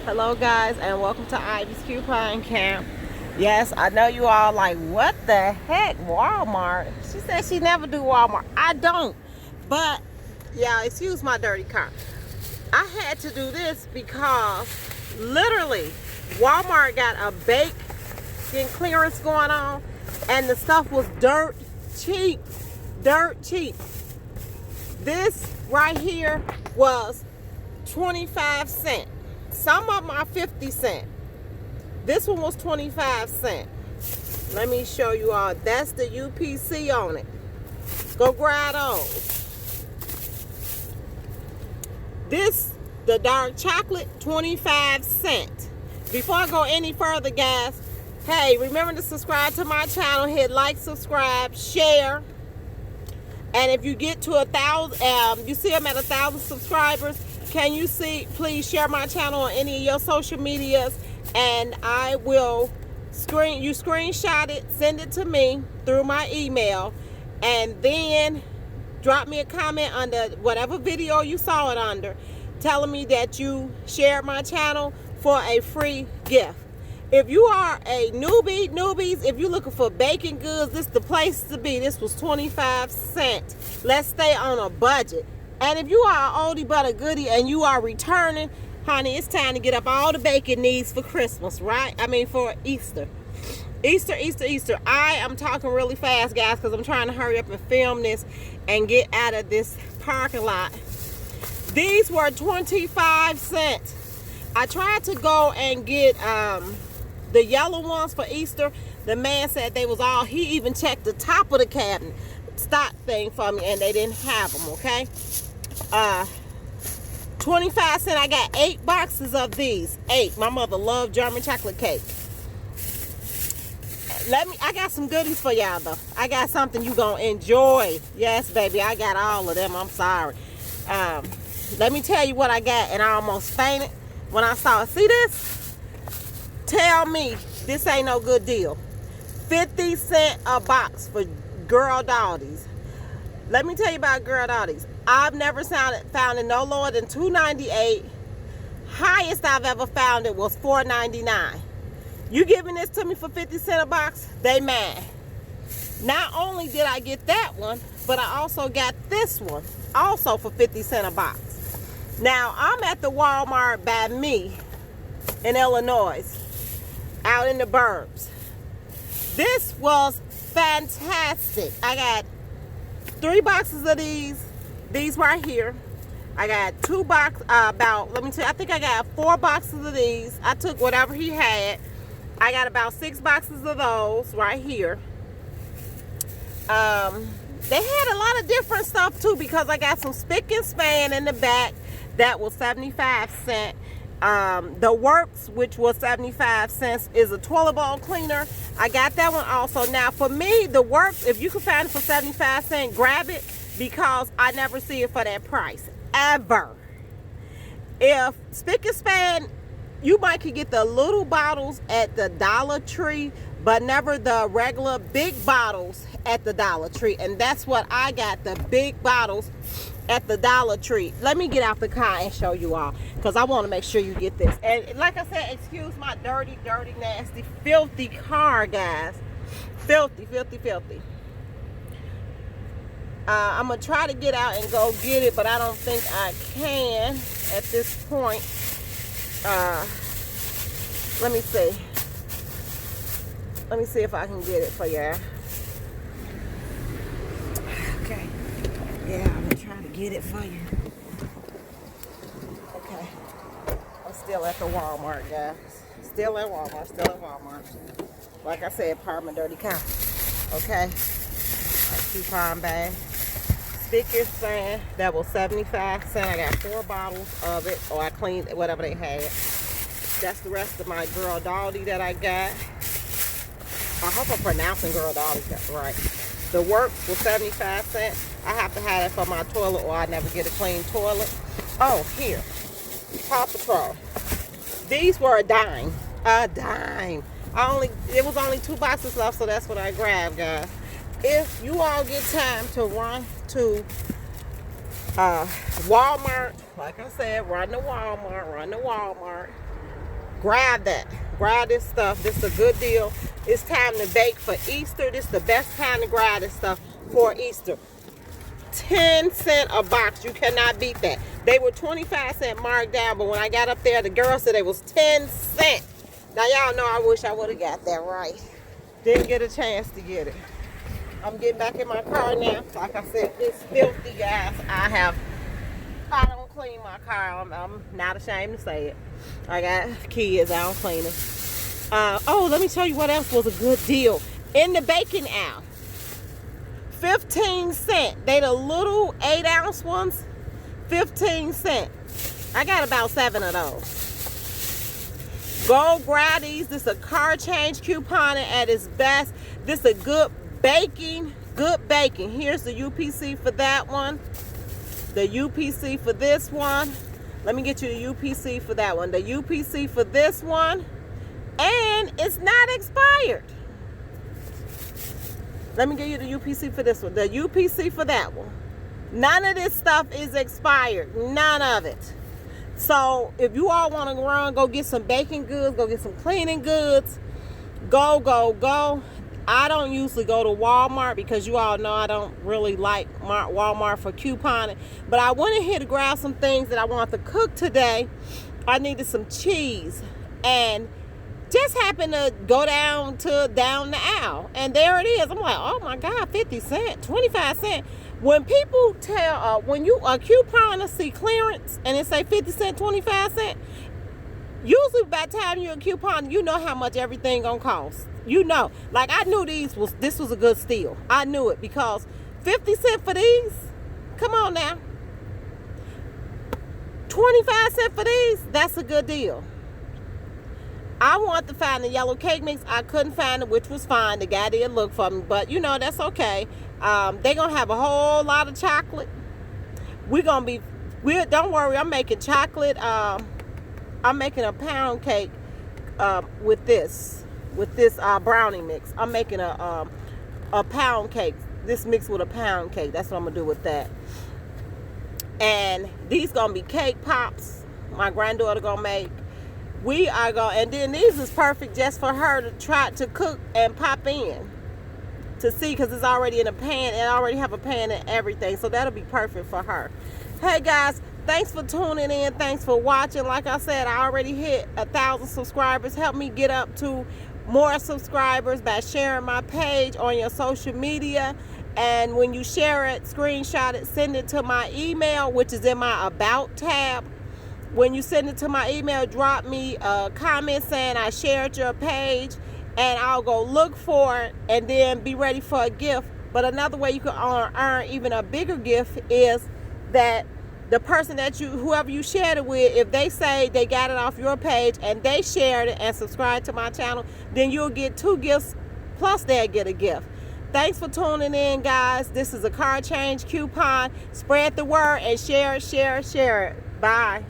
Hello guys, and welcome to Ivy's Coupon Camp. Yes, I know you all like, what the heck, Walmart? She said she never do Walmart. I don't, but yeah, excuse my dirty car. I had to do this because literally Walmart got a bake clearance going on, and the stuff was dirt cheap. This right here was 25 cents. Some of them are 50 cents. This one was 25 cents. Let me show you all. That's the UPC on it. Go grab those. This, the dark chocolate, 25 cents. Before I go any further, guys, hey, remember to subscribe to my channel. Hit like, subscribe, share. And if you get to 1,000, you see I'm at 1,000 subscribers, can you please share my channel on any of your social medias, and I will screenshot it, send it to me through my email, and then drop me a comment under whatever video you saw it under, telling me that you shared my channel for a free gift. If you are a newbies, if you're looking for baking goods, this is the place to be. This was 25 cents. Let's stay on a budget. And if you are an oldie but a goodie and you are returning, honey, it's time to get up all the baking needs for Christmas, right? I mean, for Easter. Easter. I am talking really fast, guys, because I'm trying to hurry up and film this and get out of this parking lot. These were 25 cents. I tried to go and get the yellow ones for Easter. The man said they was all, he even checked the top of the cabinet stock thing for me, and they didn't have them, okay? 25 cents. I got 8 boxes of these. 8. My mother loved German chocolate cake. I got some goodies for y'all though. I got something you gonna enjoy. Yes, baby, I got all of them. I'm sorry. Let me tell you what I got, and I almost fainted when I saw it. See this? Tell me this ain't no good deal. 50 cents a box for Girl Dotties. Let me tell you about Girl Dotties. I've never found it no lower than $2.98. Highest I've ever found it was $4.99. You giving this to me for 50 cents a box? They mad. Not only did I get that one, but I also got this one, also for 50 cents a box. Now, I'm at the Walmart by me in Illinois, out in the burbs. This was fantastic. I got 3 boxes of these right here. I got 2 boxes, I think I got 4 boxes of these. I took whatever he had. I got about 6 boxes of those right here. They had a lot of different stuff too, because I got some spick and span in the back that was 75 cents. The Works, which was 75 cents, is a toilet bowl cleaner. I got that one also. Now for me, the Works, if you can find it for 75 cents, grab it, because I never see it for that price ever. If spick and span, you might could get the little bottles at the Dollar Tree, but never the regular big bottles at the Dollar Tree. And that's what I got, the big bottles at the Dollar Tree. Let me get out the car and show you all, because I want to make sure you get this. And like I said, excuse my dirty, nasty, filthy car, guys. Filthy. I'm going to try to get out and go get it, but I don't think I can at this point. Let me see. Let me see if I can get it for you. Okay. Yeah, I'm gonna try to get it for you. Okay. I'm still at the Walmart, guys. Still at Walmart. Like I said, part of my dirty car. Okay. My coupon bag. Spick and span, that was 75 cents. I got 4 bottles of it, or I cleaned whatever they had. That's the rest of my Girl Dottie that I got. I hope I'm pronouncing Girl Dottie right. The Works was 75 cents. I have to have it for my toilet, or I never get a clean toilet. Oh, here. Paw Patrol. These were a dime. A dime. It was only 2 boxes left, so that's what I grabbed, guys. If you all get time to run to Walmart, like I said, run to Walmart. grab that. Grab this stuff. This is a good deal. It's time to bake for Easter. This is the best time to grab this stuff for Easter. 10 cents a box. You cannot beat that. They were 25 cents marked down, but when I got up there, the girl said it was 10 cents. Now y'all know I wish I would have got that right. Didn't get a chance to get it. I'm getting back in my car now. Like I said, it's filthy, guys. I don't clean my car. I'm not ashamed to say it. I got kids. I don't clean it. Oh, let me tell you what else was a good deal. In the baking aisle. 15 cents. They the little 8-ounce ones. 15 cents. I got about 7 of those. Go grab these. This is a car change coupon at its best. This is a good baking. Good baking. Here's the UPC for that one. The UPC for this one. Let me get you the UPC for that one. The UPC for this one. And it's not expired. Let me give you the UPC for this one. The UPC for that one. None of this stuff is expired. None of it. So if you all want to run, go get some baking goods. Go get some cleaning goods. Go, go, go. I don't usually go to Walmart because you all know I don't really like Walmart for couponing. But I went in here to grab some things that I want to cook today. I needed some cheese. And just happened to go down the aisle. And there it is. I'm like, oh my God, 50 cents, 25 cents. When people tell, when you a couponer see clearance and it say 50 cents, 25 cents, usually by the time you're a couponer, you know how much everything gonna cost. You know, like I knew this was a good steal. I knew it because 50 cents for these, come on now. 25 cents for these, that's a good deal. I wanted to find the yellow cake mix. I couldn't find it, which was fine. The guy did look for me, but you know, that's okay. They're going to have a whole lot of chocolate. Don't worry, I'm making chocolate. I'm making a pound cake with this brownie mix. I'm making a pound cake. This mix with a pound cake. That's what I'm going to do with that. And these going to be cake pops. My granddaughter going to make. We are going, and then these is perfect just for her to try to cook and pop in to see, because it's already in a pan and I already have a pan and everything, so that'll be perfect for her. Hey guys, thanks for tuning in. Thanks for watching. Like I said, I already hit 1,000 subscribers. Help me get up to more subscribers by sharing my page on your social media. And when you share it, screenshot it, send it to my email, which is in my About tab. When you send it to my email, drop me a comment saying I shared your page, and I'll go look for it and then be ready for a gift. But another way you can earn even a bigger gift is that the person whoever you shared it with, if they say they got it off your page and they shared it and subscribed to my channel, then you'll get 2 gifts plus they'll get a gift. Thanks for tuning in, guys. This is a car change coupon. Spread the word and share it, share it, share it. Bye.